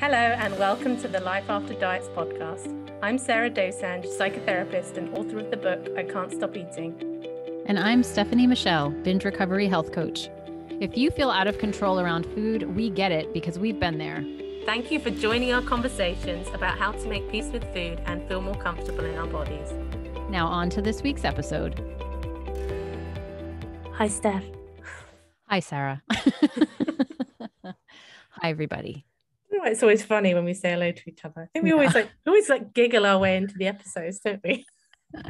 Hello and welcome to the Life After Diets podcast. I'm Sarah Dosanjh, psychotherapist and author of the book, I Can't Stop Eating. And I'm Stefanie Michele, binge recovery health coach. If you feel out of control around food, we get it because we've been there. Thank you for joining our conversations about how to make peace with food and feel more comfortable in our bodies. Now on to this week's episode. Hi, Steph. Hi, Sarah. Hi, everybody. It's always funny when we say hello to each other. I think we always giggle our way into the episodes, don't we?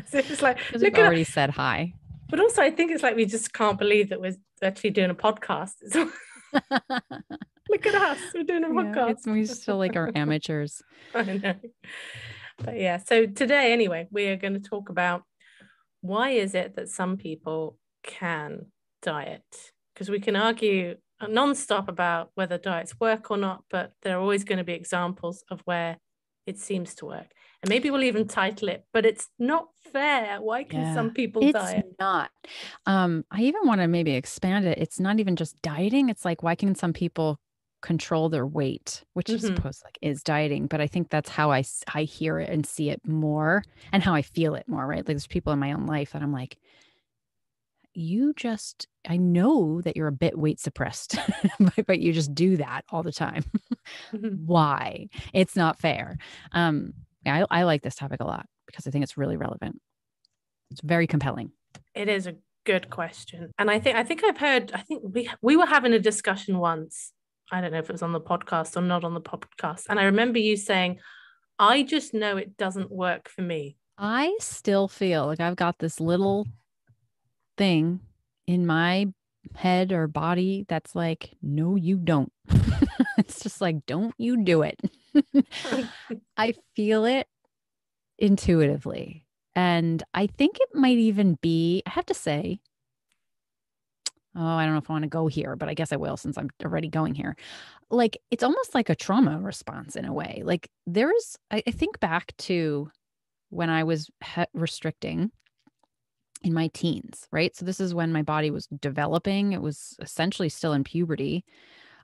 So it's like, because we've already said hi. But also, I think it's like we just can't believe that we're actually doing a podcast. Look at us, we're doing a podcast. We still like our amateurs. I know. But yeah, so today anyway, we are going to talk about why is it that some people can diet? Because we can argue non-stop about whether diets work or not, but there are always going to be examples of where it seems to work. And maybe we'll even title it, but it's not fair. Why can some people diet? It's not. I even want to maybe expand it. It's not even just dieting. It's like, why can some people control their weight, which I suppose is dieting. But I think that's how I hear it and see it more and how I feel it more, right? Like there's people in my own life that I'm like, I know that you're a bit weight suppressed, but you just do that all the time. Why? It's not fair. I like this topic a lot because I think it's really relevant. It's very compelling. It is a good question. And I think we were having a discussion once. I don't know if it was on the podcast or not on the podcast. And I remember you saying, I just know it doesn't work for me. I still feel like I've got this little thing in my head or body that's like, no, you don't. It's just like, don't you do it. I feel it intuitively. And I think it might even be, I have to say, I don't know if I want to go here, but I guess I will since I'm already going here. Like, it's almost like a trauma response in a way. Like I think back to when I was restricting in my teens, right? So this is when my body was developing. It was essentially still in puberty.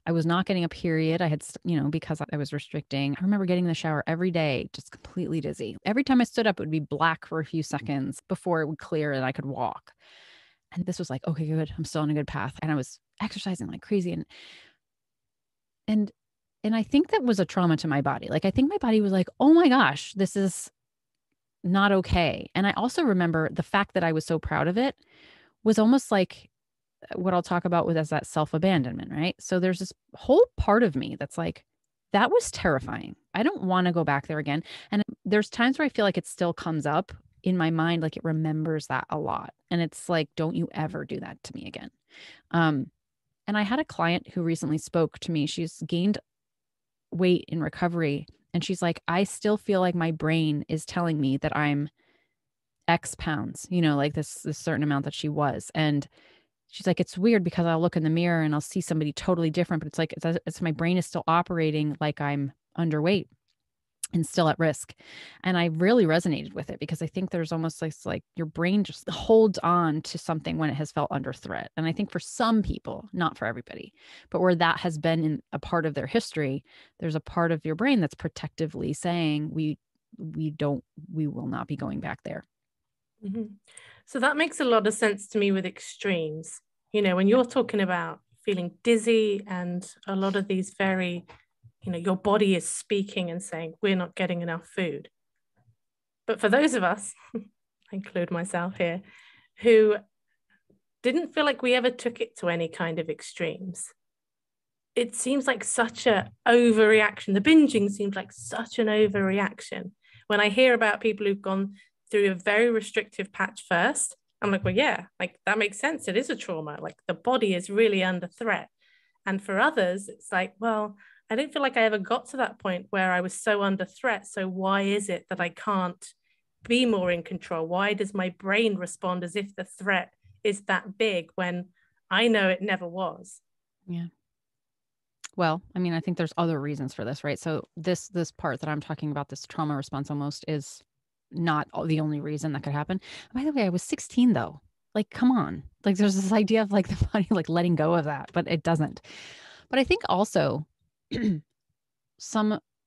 I was not getting a period. I had, because I was restricting. I remember getting in the shower every day, just completely dizzy. Every time I stood up, it would be black for a few seconds before it would clear and I could walk. And this was like, okay, good. I'm still on a good path. And I was exercising like crazy. And I think that was a trauma to my body. Like, I think my body was like, oh my gosh, this is not okay. And I also remember the fact that I was so proud of it was almost like what I'll talk about as that self-abandonment, right? So there's this whole part of me that's like, that was terrifying. I don't want to go back there again. And there's times where I feel like it still comes up in my mind, like it remembers that a lot. And it's like, don't you ever do that to me again. And I had a client who recently spoke to me. She's gained weight in recovery. And she's like, I still feel like my brain is telling me that I'm X pounds, like this certain amount that she was. And she's like, it's weird because I'll look in the mirror and I'll see somebody totally different, but it's like, it's my brain is still operating like I'm underweight and still at risk. And I really resonated with it because I think there's almost like your brain just holds on to something when it has felt under threat. And I think for some people, not for everybody, but where that has been in a part of their history, there's a part of your brain that's protectively saying, we will not be going back there. Mm-hmm. So that makes a lot of sense to me with extremes. When you're talking about feeling dizzy and a lot of these very, your body is speaking and saying, we're not getting enough food. But for those of us, I include myself here, who didn't feel like we ever took it to any kind of extremes, it seems like such an overreaction. The binging seems like such an overreaction. When I hear about people who've gone through a very restrictive patch first, I'm like, well, yeah, like that makes sense. It is a trauma. Like the body is really under threat. And for others, it's like, well, I don't feel like I ever got to that point where I was so under threat. So why is it that I can't be more in control? Why does my brain respond as if the threat is that big when I know it never was? Yeah. Well, I mean, I think there's other reasons for this, right? So this part that I'm talking about, this trauma response almost is not the only reason that could happen. By the way, I was 16 though. Like, come on. Like there's this idea of like the body, like letting go of that, but it doesn't. But I think also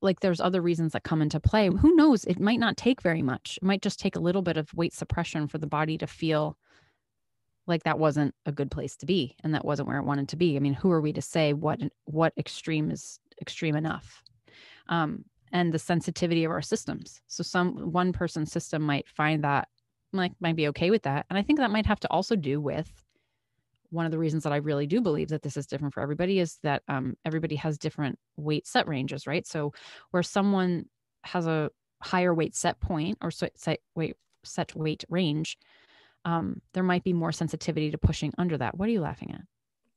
like there's other reasons that come into play. Who knows? It might not take very much. It might just take a little bit of weight suppression for the body to feel like that wasn't a good place to be and that wasn't where it wanted to be. I mean, who are we to say what extreme is extreme enough? And the sensitivity of our systems. So one person's system might find that might be okay with that. And I think that might have to also do with one of the reasons that I really do believe that this is different for everybody is that everybody has different weight set ranges, right? So where someone has a higher weight set point or set weight range, there might be more sensitivity to pushing under that. What are you laughing at?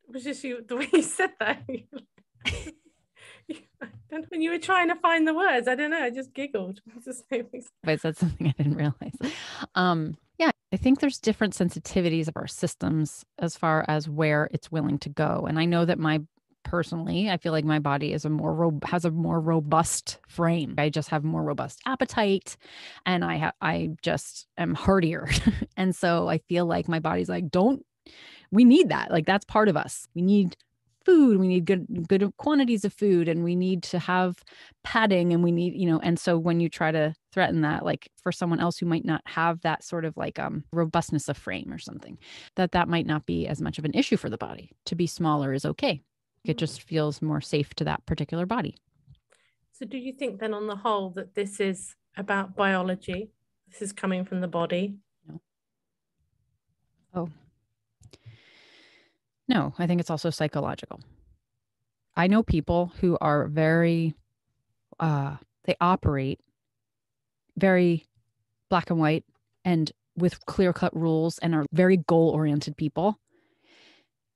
It was just the way you said that. When you were trying to find the words, I don't know, I just giggled. I said something I didn't realize. Yeah, I think there's different sensitivities of our systems as far as where it's willing to go. And I know that personally, I feel like my body has a more robust frame. I just have more robust appetite, and I just am hardier. And so I feel like my body's like, we need that. Like that's part of us. We need food. We need good quantities of food, and we need to have padding, and we need, and so when you try to threaten that, like for someone else who might not have that sort of like robustness of frame or something, that might not be as much of an issue for the body. To be smaller is okay. It just feels more safe to that particular body. So do you think then on the whole that this is about biology? This is coming from the body? No. Oh. No, I think it's also psychological. I know people who are very, they operate very black and white and with clear-cut rules and are very goal-oriented people.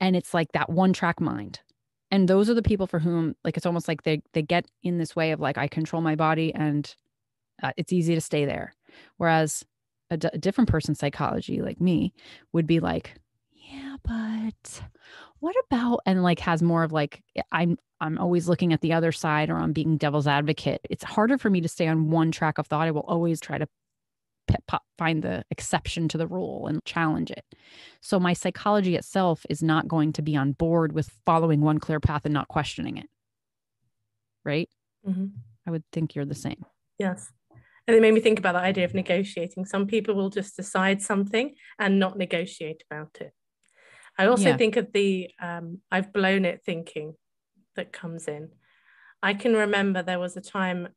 And it's like that one-track mind. And those are the people for whom, like, it's almost like they get in this way of like, I control my body and it's easy to stay there. Whereas a different person's psychology, like me, would be like, yeah, but what about, and like has more of like, I'm always looking at the other side, or I'm being devil's advocate. It's harder for me to stay on one track of thought. I will always try to find the exception to the rule and challenge it. So my psychology itself is not going to be on board with following one clear path and not questioning it. Right? Mm-hmm. I would think you're the same. Yes. And it made me think about the idea of negotiating. Some people will just decide something and not negotiate about it. I also think of the I've blown it thinking that comes in. I can remember there was a time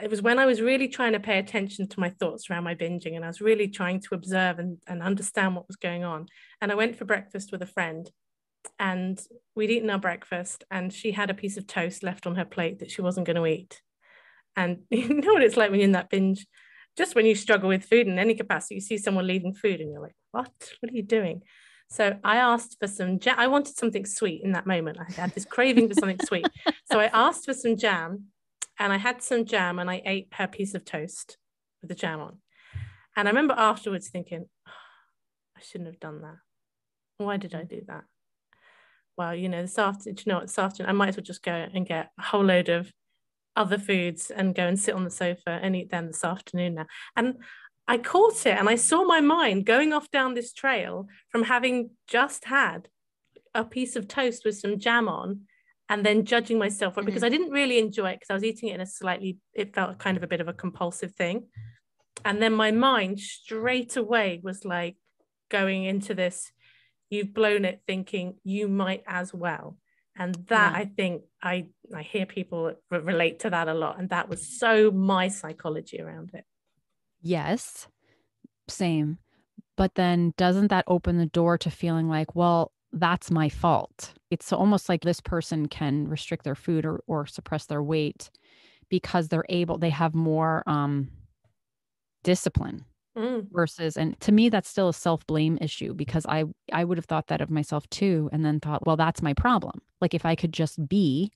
it was when I was really trying to pay attention to my thoughts around my binging, and I was really trying to observe and understand what was going on. And I went for breakfast with a friend, and we'd eaten our breakfast, and she had a piece of toast left on her plate that she wasn't going to eat. And you know what it's like when you're in that binge, just when you struggle with food in any capacity, you see someone leaving food and you're like, what are you doing? So I asked for some jam. I wanted something sweet in that moment. I had this craving for something sweet. So I asked for some jam, and I had some jam, and I ate her piece of toast with the jam on. And I remember afterwards thinking, oh, I shouldn't have done that. Why did I do that? Well, this afternoon, I might as well just go and get a whole load of other foods and go and sit on the sofa and eat them this afternoon now. And I caught it, and I saw my mind going off down this trail from having just had a piece of toast with some jam on, and then judging myself for it, because I didn't really enjoy it, because I was eating it in it felt kind of a bit of a compulsive thing. And then my mind straight away was like going into this, you've blown it thinking, you might as well. And that, I think I hear people relate to that a lot. And that was so my psychology around it. Yes, same. But then doesn't that open the door to feeling like, well, that's my fault? It's almost like this person can restrict their food or suppress their weight because they have more discipline versus, and to me, that's still a self-blame issue, because I would have thought that of myself too, and then thought, well, that's my problem. Like if I could just be,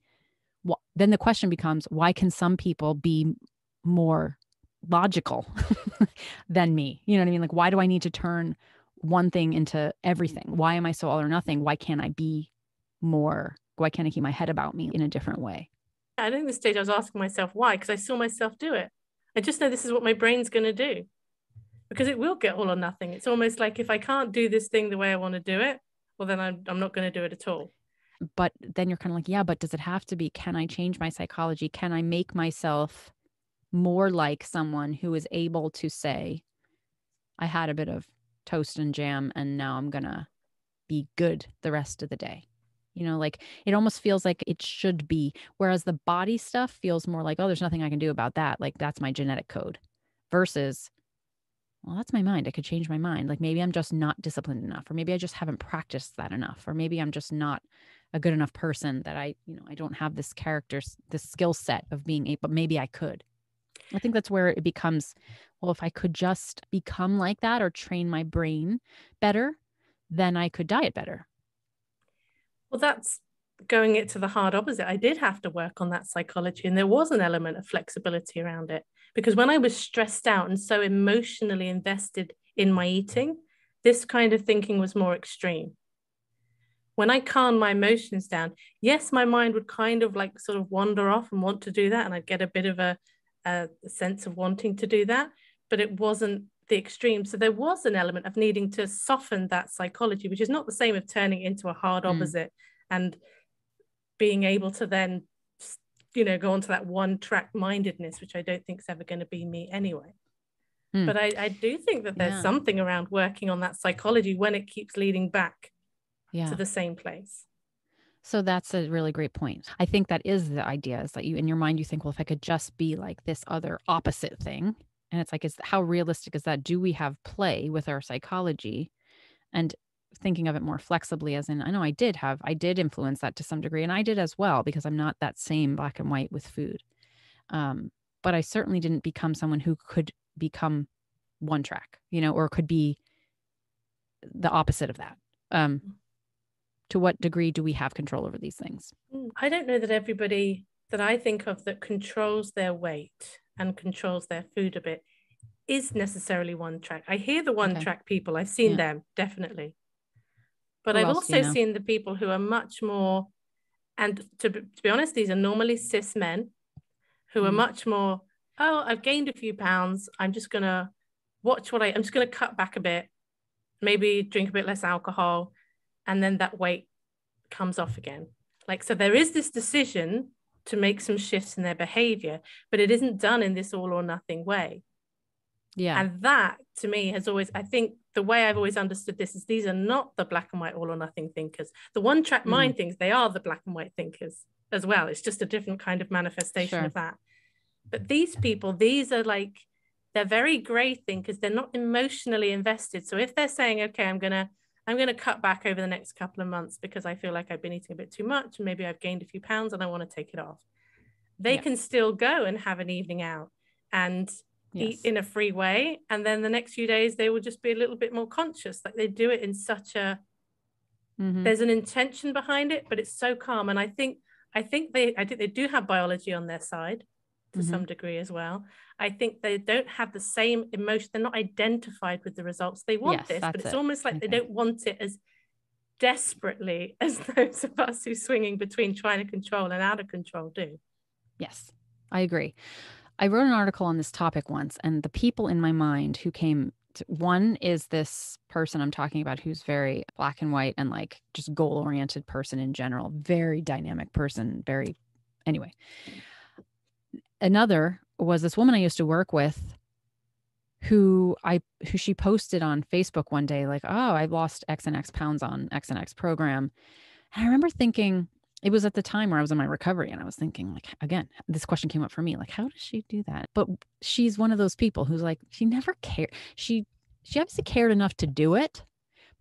well, then the question becomes, why can some people be more logical than me? You know what I mean? Like, why do I need to turn one thing into everything? Why am I so all or nothing? Why can't I be more? Why can't I keep my head about me in a different way? I think at this stage I was asking myself why, because I saw myself do it. I just know this is what my brain's going to do, because it will get all or nothing. It's almost like if I can't do this thing the way I want to do it, well, then I'm not going to do it at all. But then you're kind of like, yeah, but does it have to be? Can I change my psychology? Can I make myself more like someone who is able to say, I had a bit of toast and jam and now I'm going to be good the rest of the day? Like it almost feels like it should be. Whereas the body stuff feels more like, oh, there's nothing I can do about that. Like that's my genetic code versus, well, that's my mind. I could change my mind. Like maybe I'm just not disciplined enough, or maybe I just haven't practiced that enough, or maybe I'm just not a good enough person that I don't have this character, this skill set of being able, but maybe I could. I think that's where it becomes, well, if I could just become like that or train my brain better, then I could diet better. Well, that's going it to the hard opposite. I did have to work on that psychology, and there was an element of flexibility around it. Because when I was stressed out and so emotionally invested in my eating, this kind of thinking was more extreme. When I calmed my emotions down, yes, my mind would kind of like sort of wander off and want to do that. And I'd get a bit of a sense of wanting to do that, but it wasn't the extreme. So there was an element of needing to soften that psychology, which is not the same of turning it into a hard opposite and being able to then go on to that one track mindedness, which I don't think is ever going to be me anyway. But I do think that there's something around working on that psychology when it keeps leading back to the same place. So that's a really great point. I think that is the idea, is that you, in your mind, you think, well, if I could just be like this other opposite thing. And it's like, how realistic is that? Do we have play with our psychology? And thinking of it more flexibly, as in, I know I did influence that to some degree, and I did as well, because I'm not that same black and white with food. But I certainly didn't become someone who could become one track, or could be the opposite of that. To what degree do we have control over these things? I don't know that everybody that I think of that controls their weight and controls their food a bit is necessarily one track. I hear the one track people. I've seen them, definitely. But I've also seen the people who are much more, and to be honest, these are normally cis men who are much more, oh, I've gained a few pounds. I'm just going to I'm just going to cut back a bit, maybe drink a bit less alcohol. And then that weight comes off again. So there is this decision to make some shifts in their behavior, but it isn't done in this all or nothing way. Yeah. And that to me has always, I think the way I've always understood this is these are not the black and white all or nothing thinkers. The one track mind things, they are the black and white thinkers as well. It's just a different kind of manifestation of that. But these people, these are they're very gray thinkers. They're not emotionally invested. So if they're saying, okay, I'm going to cut back over the next couple of months because I feel like I've been eating a bit too much and maybe I've gained a few pounds and I want to take it off. They can still go and have an evening out and eat in a free way. And then the next few days, they will just be a little bit more conscious. They do it in such a, there's an intention behind it, but it's so calm. And I think they do have biology on their side to some degree as well. I think they don't have the same emotion. They're not identified with the results. They want this, but it's almost like they don't want it as desperately as those of us who swinging between trying to control and out of control do. Yes, I agree. I wrote an article on this topic once, and the people in my mind who came to, one is this person I'm talking about who's very black and white and just goal-oriented person in general, very dynamic person, anyway. Another was this woman I used to work with who she posted on Facebook one day, oh, I've lost X and X pounds on X and X program. And I remember thinking, it was at the time where I was in my recovery, and I was thinking, again, this question came up for me, how does she do that? But she's one of those people who's she never cared. She obviously cared enough to do it,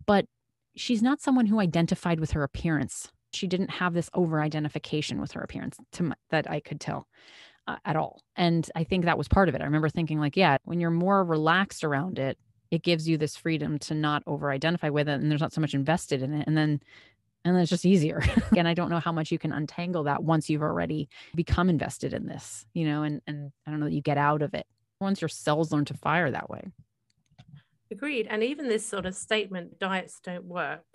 but she's not someone who identified with her appearance. She didn't have this over-identification with her appearance that I could tell at all. And I think that was part of it. I remember thinking when you're more relaxed around it, it gives you this freedom to not over-identify with it, and there's not so much invested in it. And then it's just easier. And I don't know how much you can untangle that once you've already become invested in this, and I don't know that you get out of it once your cells learn to fire that way. Agreed. And even this sort of statement, diets don't work,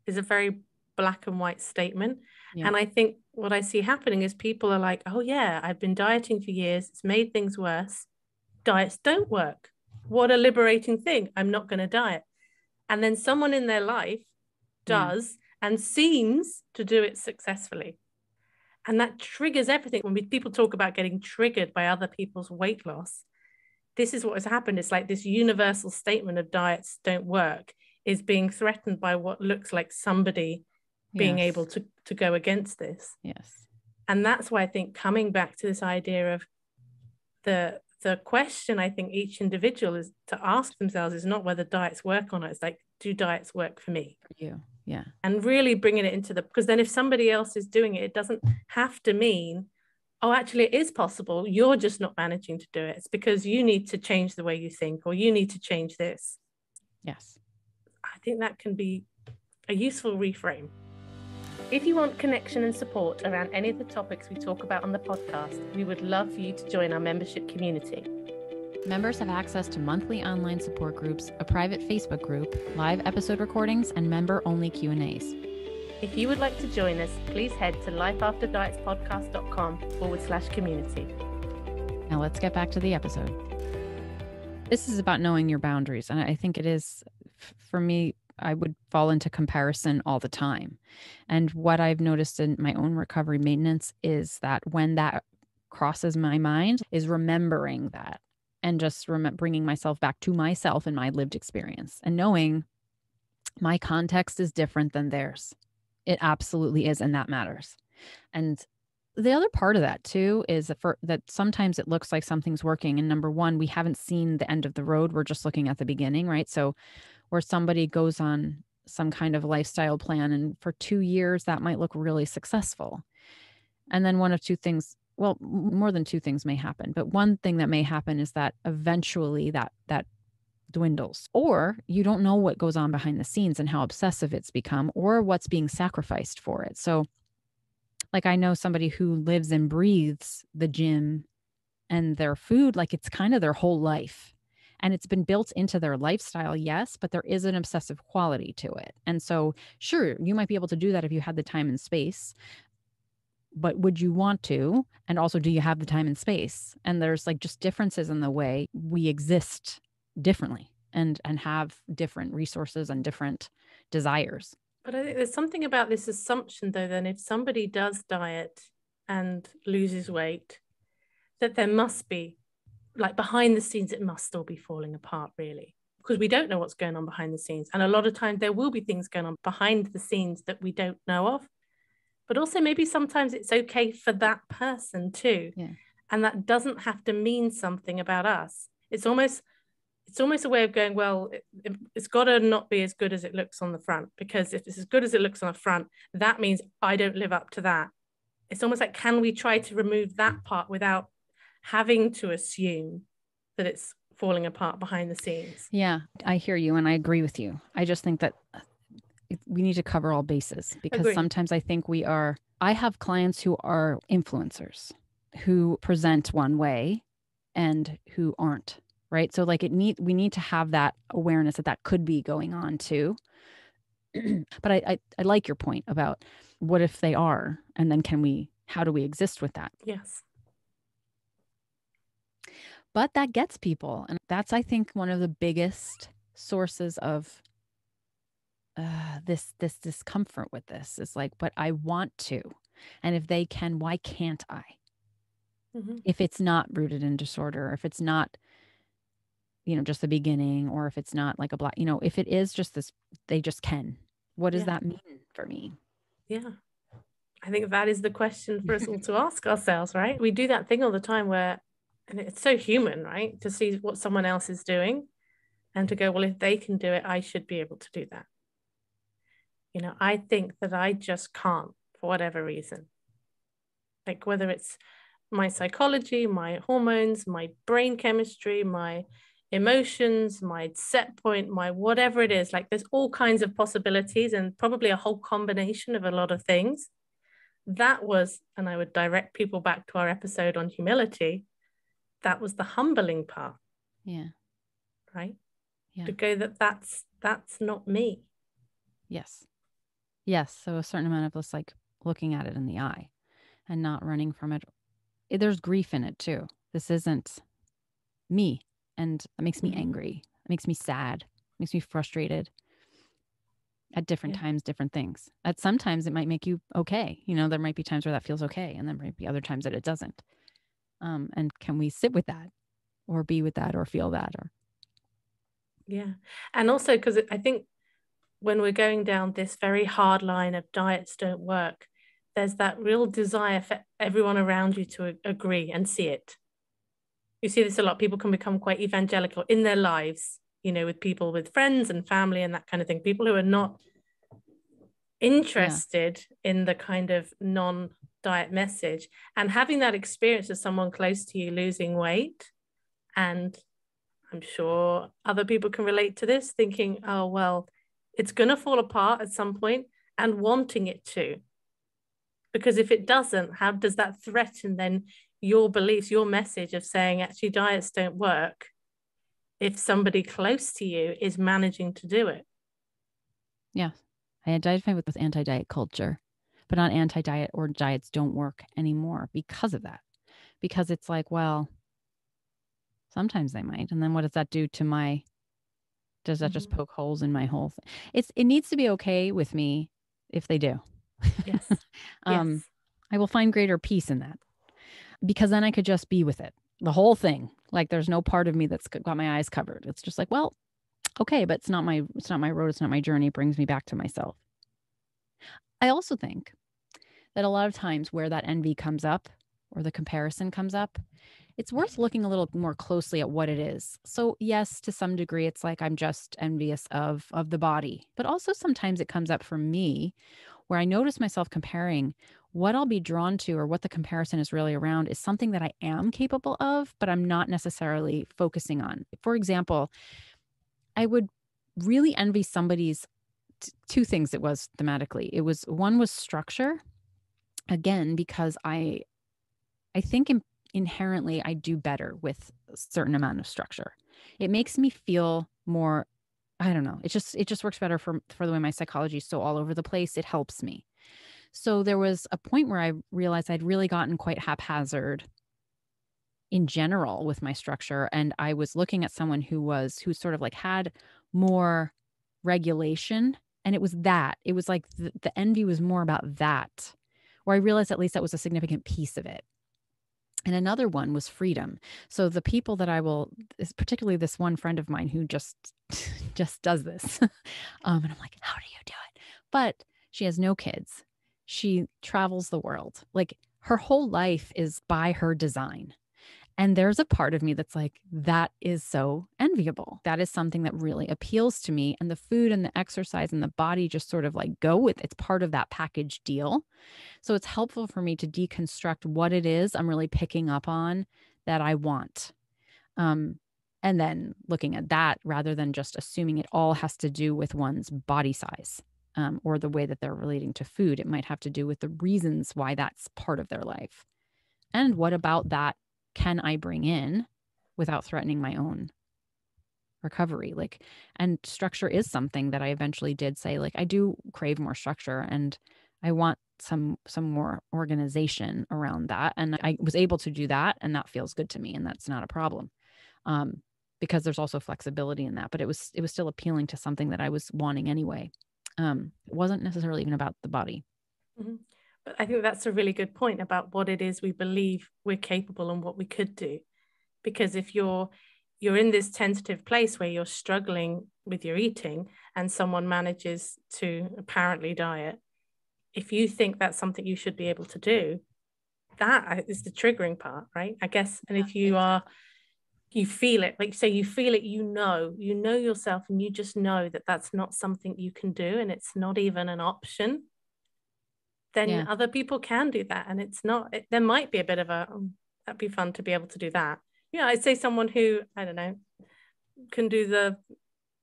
is a very black and white statement. Yeah. And I think what I see happening is people are like, oh yeah, I've been dieting for years. It's made things worse. Diets don't work. What a liberating thing. I'm not going to diet. And then someone in their life does. and seems to do it successfully. And that triggers everything. When people talk about getting triggered by other people's weight loss, this is what has happened. It's like this universal statement of diets don't work is being threatened by what looks like somebody being able to go against this. Yes. And that's why I think coming back to this idea of the question I think each individual is to ask themselves is not whether diets work or not. It's like, do diets work for me? For you. Yeah. And really bringing it into because then if somebody else is doing it, it doesn't have to mean, oh, actually it is possible. You're just not managing to do it. It's because you need to change the way you think, or you need to change this. Yes. I think that can be a useful reframe. If you want connection and support around any of the topics we talk about on the podcast, we would love for you to join our membership community. Members have access to monthly online support groups, a private Facebook group, live episode recordings, and member-only Q&As. If you would like to join us, please head to lifeafterdietspodcast.com/community. Now let's get back to the episode. This is about knowing your boundaries. And I think it is, for me, I would fall into comparison all the time. And what I've noticed in my own recovery maintenance is that when that crosses my mind is remembering that and just bringing myself back to myself and my lived experience and knowing my context is different than theirs. It absolutely is. And that matters. And the other part of that too is that sometimes it looks like something's working. And number one, we haven't seen the end of the road. We're just looking at the beginning, right? So where somebody goes on some kind of lifestyle plan and for 2 years, that might look really successful. And then one of two things, well, more than two things may happen, but one thing that may happen is that eventually that dwindles, or you don't know what goes on behind the scenes and how obsessive it's become or what's being sacrificed for it. So like I know somebody who lives and breathes the gym and their food, like it's kind of their whole life. And it's been built into their lifestyle, yes, but there is an obsessive quality to it. And so, sure, you might be able to do that if you had the time and space, but would you want to? And also, do you have the time and space? And there's like just differences in the way we exist differently and have different resources and different desires. But I think there's something about this assumption, though, then if somebody does diet and loses weight, that there must be, like behind the scenes, it must still be falling apart, really, because we don't know what's going on behind the scenes. And a lot of times there will be things going on behind the scenes that we don't know of. But also maybe sometimes it's okay for that person too. Yeah. And that doesn't have to mean something about us. It's almost a way of going, well, it's got to not be as good as it looks on the front, because if it's as good as it looks on the front, that means I don't live up to that. It's almost like, can we try to remove that part without having to assume that it's falling apart behind the scenes? Yeah, I hear you and I agree with you. I just think that we need to cover all bases, because sometimes I think I have clients who are influencers who present one way and who aren't, right? So like we need to have that awareness that could be going on too. But I like your point about what if they are, and then how do we exist with that? Yes. But that gets people. And that's, I think, one of the biggest sources of this discomfort with this is like, but I want to. And if they can, why can't I? Mm-hmm. If it's not rooted in disorder, if it's not, just the beginning, or if it's not like if it is just this, they just can. What does that mean for me? Yeah. I think that is the question for us all to ask ourselves, right? We do that thing all the time where, and it's so human, right? To see what someone else is doing and to go, well, if they can do it, I should be able to do that. I think that I just can't for whatever reason. Like whether it's my psychology, my hormones, my brain chemistry, my emotions, my set point, my whatever it is, like there's all kinds of possibilities and probably a whole combination of a lot of things. That was, and I would direct people back to our episode on humility, that was the humbling part. Yeah. Right? Yeah. To go that's not me. Yes. Yes. So a certain amount of just like looking at it in the eye and not running from it. There's grief in it too. This isn't me. And it makes me angry. It makes me sad. It makes me frustrated. At different times, different things. At sometimes it might make you okay. You know, there might be times where that feels okay, and there might be other times that it doesn't. And can we sit with that, or be with that, or feel that, or Yeah. And also, because I think when we're going down this very hard line of diets don't work, there's that real desire for everyone around you to agree and see it. You see this a lot. People can become quite evangelical in their lives, you know, with people, with friends and family and that kind of thing. People who are not interested in the kind of non-diet message, and having that experience of someone close to you losing weight. And I'm sure other people can relate to this, thinking, oh, well, it's going to fall apart at some point, and wanting it to. Because if it doesn't, how does that threaten then your beliefs, your message of saying actually diets don't work if somebody close to you is managing to do it? Yeah. I identify with anti-diet culture, but not anti-diet or diets don't work anymore because of that. Because it's like, well, sometimes they might. And then what does that do to does that just poke holes in my whole thing? It needs to be okay with me if they do. Yes. Yes. I will find greater peace in that, because then I could just be with it, the whole thing. Like there's no part of me that's got my eyes covered. It's just like, well, okay, but it's not my road. It's not my journey. It brings me back to myself. I also think that a lot of times where that envy comes up or the comparison comes up, it's worth looking a little more closely at what it is. So yes, to some degree, it's like I'm just envious of the body, but also sometimes it comes up for me where I notice myself comparing. What I'll be drawn to, or what the comparison is really around, is something that I am capable of, but I'm not necessarily focusing on. For example, I would really envy somebody's two things. It was thematically. One was structure. Again, because I think inherently I do better with a certain amount of structure. It makes me feel more, I don't know. It just works better for the way my psychology is so all over the place. It helps me. So there was a point where I realized I'd really gotten quite haphazard in general with my structure. And I was looking at someone who sort of like had more regulation. And it was like the envy was more about that, where I realized at least that was a significant piece of it. And another one was freedom. So the people that particularly this one friend of mine who just does this. And I'm like, how do you do it? But she has no kids. She travels the world. Like her whole life is by her design. And there's a part of me that's like, that is so enviable. That is something that really appeals to me. And the food and the exercise and the body just sort of like go with, it's part of that package deal. So it's helpful for me to deconstruct what it is I'm really picking up on that I want. And then looking at that rather than just assuming it all has to do with one's body size, or the way that they're relating to food. It might have to do with the reasons why that's part of their life. And what about that can I bring in without threatening my own recovery? And structure is something that I eventually did say, like, I do crave more structure and I want some more organization around that. And I was able to do that, and that feels good to me, and that's not a problem. Because there's also flexibility in that, but it was still appealing to something that I was wanting anyway. It wasn't necessarily even about the body. Mm-hmm. But I think that's a really good point about what it is we believe we're capable and what we could do. Because if you're in this tentative place where you're struggling with your eating and someone manages to apparently diet, if you think that's something you should be able to do, that is the triggering part, right? I guess. And if you feel it, like you say, you feel it, you know yourself, and you just know that that's not something you can do, and it's not even an option, then other people can do that. And it's not, there might be a bit of that'd be fun to be able to do that. Yeah, I'd say someone who, I don't know, can do the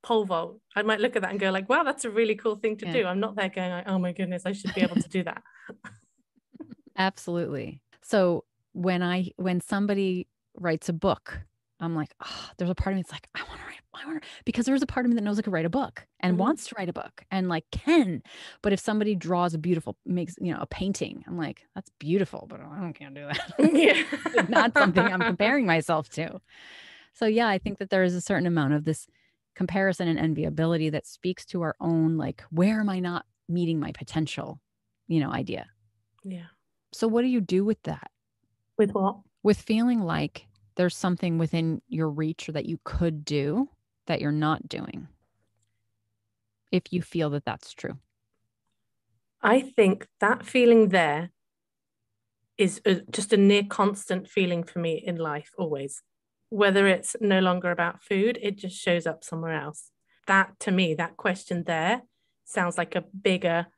pole vault. I might look at that and go like, wow, that's a really cool thing to do. I'm not there going like, oh my goodness, I should be able to do that. Absolutely. So when somebody writes a book, I'm like, oh, there's a part of me that's like, I want to write, because there's a part of me that knows I could write a book and wants to write a book and like can. But if somebody draws makes a painting, I'm like, that's beautiful, but I can't do that. It's not something I'm comparing myself to. So yeah, I think that there is a certain amount of this comparison and enviability that speaks to our own, like, where am I not meeting my potential, idea. Yeah. So what do you do with that? With what? With feeling like there's something within your reach or that you could do that you're not doing, if you feel that that's true. I think that feeling there is just a near constant feeling for me in life, always. Whether it's no longer about food, it just shows up somewhere else. That, to me, that question there sounds like a bigger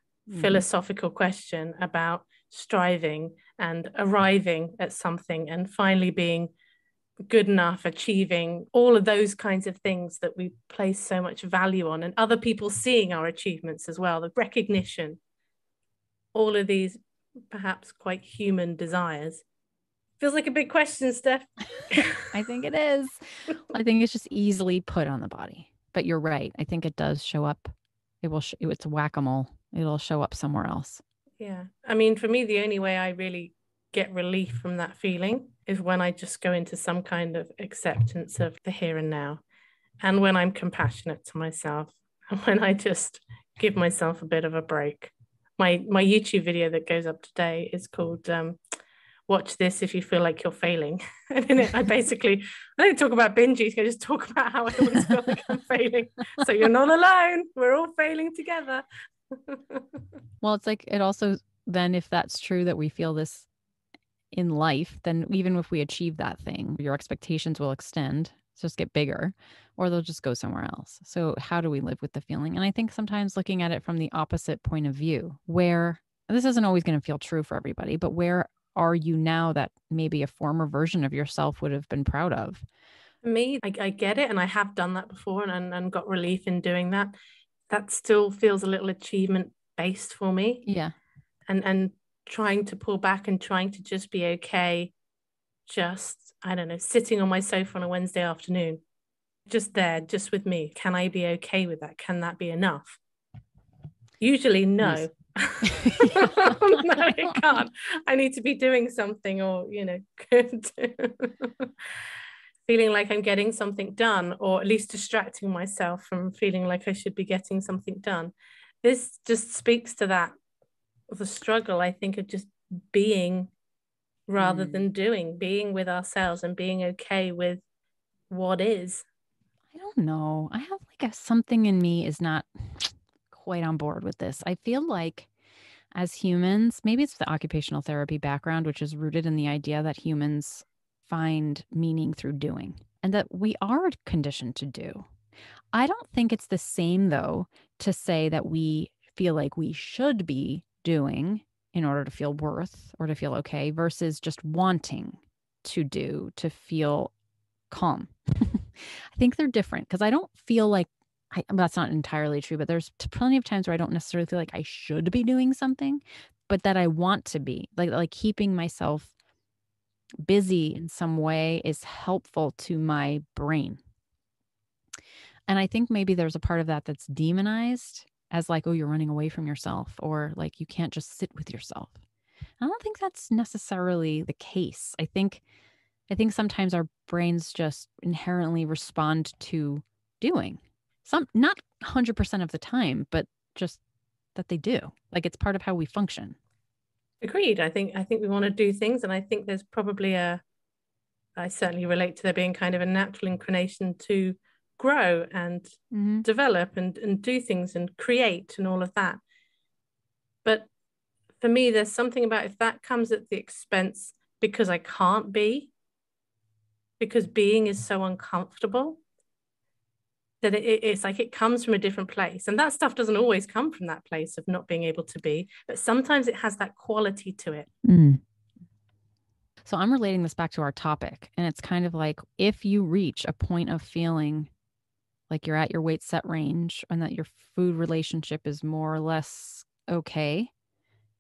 philosophical question about striving and arriving at something and finally being good enough, achieving all of those kinds of things that we place so much value on, and other people seeing our achievements as well, the recognition, all of these perhaps quite human desires. Feels like a big question, Steph. I think it is. I think it's just easily put on the body. But you're right. I think it does show up. It's whack-a-mole. It'll show up somewhere else. Yeah. I mean, for me, the only way I really get relief from that feeling is when I just go into some kind of acceptance of the here and now. And when I'm compassionate to myself, and when I just give myself a bit of a break. My YouTube video that goes up today is called Watch This If You Feel Like You're Failing. And in it, I don't talk about binges, I just talk about how I always feel like I'm failing. So you're not alone. We're all failing together. Well, it's like, it also, then if that's true that we feel this in life, then even if we achieve that thing, your expectations will extend, just get bigger, or they'll just go somewhere else. So how do we live with the feeling? And I think sometimes looking at it from the opposite point of view, where this isn't always going to feel true for everybody, but where are you now that maybe a former version of yourself would have been proud of? For me, I get it. And I have done that before and got relief in doing that. That still feels a little achievement based for me. Yeah. And trying to pull back and trying to just be okay, just, I don't know, sitting on my sofa on a Wednesday afternoon, just there, just with me. Can I be okay with that? Can that be enough? Usually, no. Yes. No, it can't. I need to be doing something, or, feeling like I'm getting something done, or at least distracting myself from feeling like I should be getting something done. This just speaks to that, the struggle, I think, of just being rather than doing, being with ourselves and being okay with what is. I don't know. I have like something in me is not quite on board with this. I feel like as humans, maybe it's the occupational therapy background, which is rooted in the idea that humans find meaning through doing and that we are conditioned to do. I don't think it's the same, though, to say that we feel like we should be doing in order to feel worth or to feel okay versus just wanting to do to feel calm. I think they're different because I don't feel like that's not entirely true, but there's plenty of times where I don't necessarily feel like I should be doing something, but that I want to be, like keeping myself busy in some way is helpful to my brain. And I think maybe there's a part of that that's demonized as like, oh, you're running away from yourself, or like you can't just sit with yourself. I don't think that's necessarily the case. I think sometimes our brains just inherently respond to doing. Some, not 100% of the time, but just that they do. Like it's part of how we function. Agreed. I think we want to do things, and I think there's probably I certainly relate to there being kind of a natural inclination to grow and develop and do things and create and all of that. But for me, there's something about if that comes at the expense because I can't be, because being is so uncomfortable, that it's like it comes from a different place. And that stuff doesn't always come from that place of not being able to be, but sometimes it has that quality to it. So I'm relating this back to our topic. And it's kind of like, if you reach a point of feeling like you're at your weight set range and that your food relationship is more or less okay,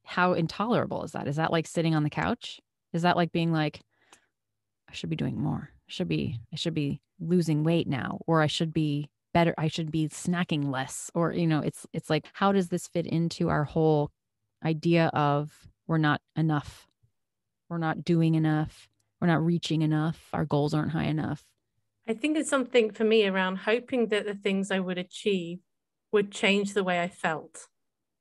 how intolerable is that? Is that like sitting on the couch? Is that like being like, I should be doing more. I should be losing weight now, or I should be better. I should be snacking less, or, it's like, how does this fit into our whole idea of we're not enough? We're not doing enough. We're not reaching enough. Our goals aren't high enough. I think it's something for me around hoping that the things I would achieve would change the way I felt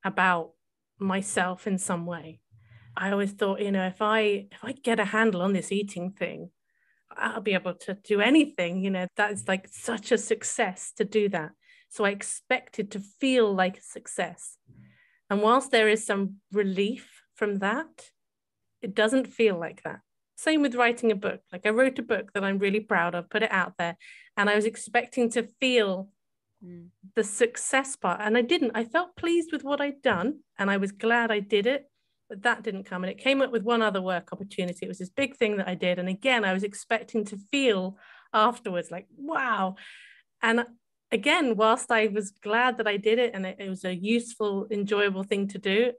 about myself in some way. I always thought, if I get a handle on this eating thing, I'll be able to do anything. That's like such a success to do that. So I expected to feel like a success. And whilst there is some relief from that, it doesn't feel like that. Same with writing a book. Like I wrote a book that I'm really proud of, put it out there, and I was expecting to feel the success part. And I didn't. I felt pleased with what I'd done, and I was glad I did it, but that didn't come. And it came up with one other work opportunity. It was this big thing that I did. And again, I was expecting to feel afterwards like, wow. And again, whilst I was glad that I did it and it was a useful, enjoyable thing to do,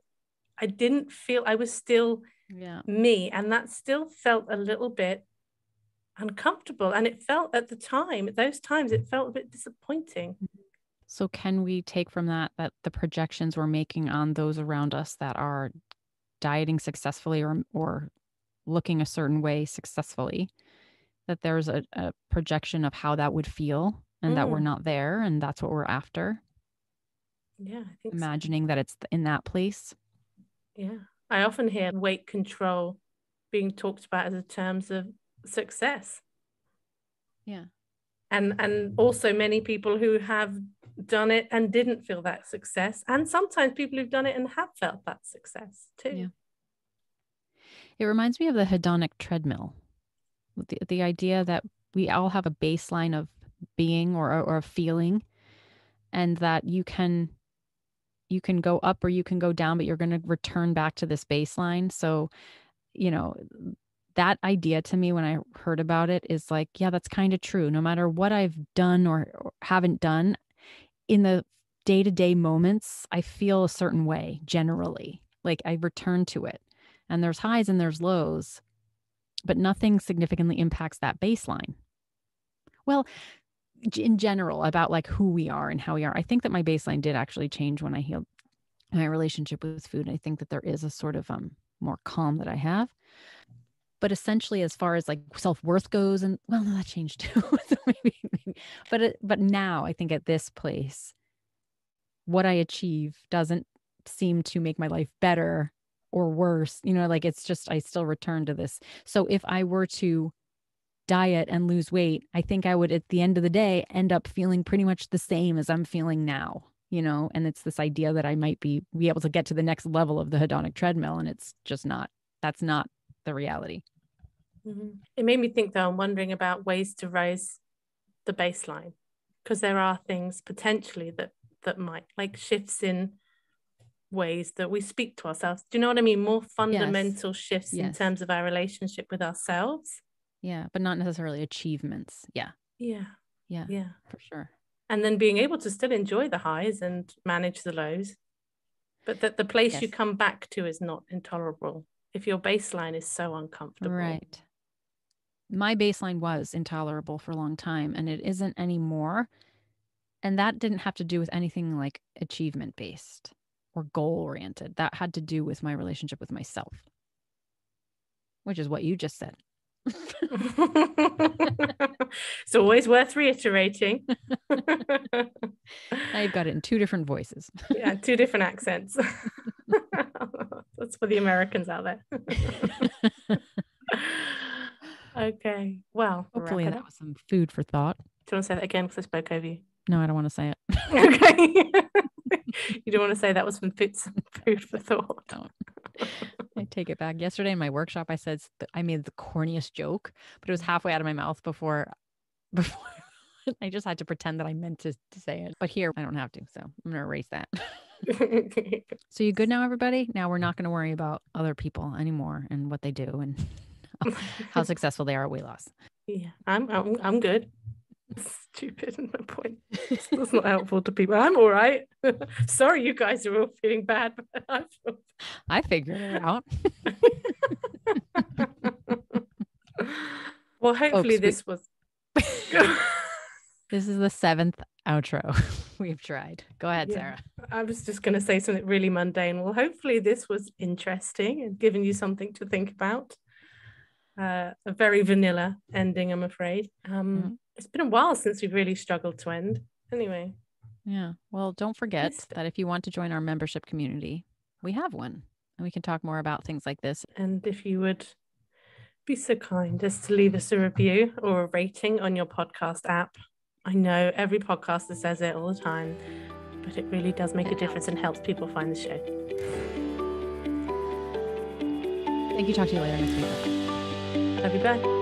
I didn't feel, I was still me. And that still felt a little bit uncomfortable. And it felt at the time, at those times, it felt a bit disappointing. So can we take from that the projections we're making on those around us that are dieting successfully or looking a certain way successfully, that there's a projection of how that would feel and that we're not there and that's what we're after? Yeah, I think imagining that it's in that place. Yeah. I often hear weight control being talked about as a terms of success. Yeah. And also many people who have done it and didn't feel that success. And sometimes people who've done it and have felt that success too. Yeah. It reminds me of the hedonic treadmill. The idea that we all have a baseline of being or a feeling, and that you can go up or you can go down, but you're going to return back to this baseline. So, that idea to me when I heard about it is like, yeah, that's kind of true. No matter what I've done or haven't done in the day-to-day moments, I feel a certain way generally. Like I return to it, and there's highs and there's lows, but nothing significantly impacts that baseline. Well, in general, about like who we are and how we are. I think that my baseline did actually change when I healed my relationship with food. I think that there is a sort of more calm that I have. But essentially, as far as like self-worth goes, and well, no, that changed too. So maybe. But now I think at this place, what I achieve doesn't seem to make my life better or worse. Like it's just, I still return to this. So if I were to diet and lose weight, I think I would, at the end of the day, end up feeling pretty much the same as I'm feeling now, and it's this idea that I might be able to get to the next level of the hedonic treadmill. And it's just not, that's not the reality. Mm-hmm. It made me think though, I'm wondering about ways to raise the baseline, because there are things potentially that might, like shifts in ways that we speak to ourselves. Do you know what I mean? More fundamental shifts in terms of our relationship with ourselves. Yeah, but not necessarily achievements. Yeah. Yeah. Yeah. Yeah, for sure. And then being able to still enjoy the highs and manage the lows, but that the place you come back to is not intolerable if your baseline is so uncomfortable. Right. My baseline was intolerable for a long time, and it isn't anymore. And that didn't have to do with anything like achievement based or goal oriented. That had to do with my relationship with myself, which is what you just said. It's always worth reiterating. Now you've got it in two different voices. Yeah, two different accents. That's for the Americans out there. Okay, well, hopefully that was some food for thought. Do you want to say that again, because I spoke over you? No, I don't want to say it. Okay. You don't want to say that was some food for thought? Don't. I take it back. Yesterday in my workshop, I said I made the corniest joke, but it was halfway out of my mouth before I just had to pretend that I meant to say it. But here, I don't have to, so I'm going to erase that. So you good now, everybody? Now we're not going to worry about other people anymore and what they do and how successful they are at weight loss. Yeah, I'm good. Stupid in my point. That's not helpful to people. I'm all right. Sorry, you guys are all feeling bad, but I figured it out. Well, hopefully this was. This is the 7th outro we've tried. Go ahead, Sarah. I was just going to say something really mundane. Well, hopefully this was interesting and given you something to think about. A very vanilla ending, I'm afraid. It's been a while since we've really struggled to end. Anyway. Yeah. Well, don't forget Yes. that if you want to join our membership community, we have one, and we can talk more about things like this. And if you would be so kind as to leave us a review or a rating on your podcast app. I know every podcaster says it all the time, but it really does make a difference and helps people find the show. Thank you. Talk to you later next week. Love you, bye.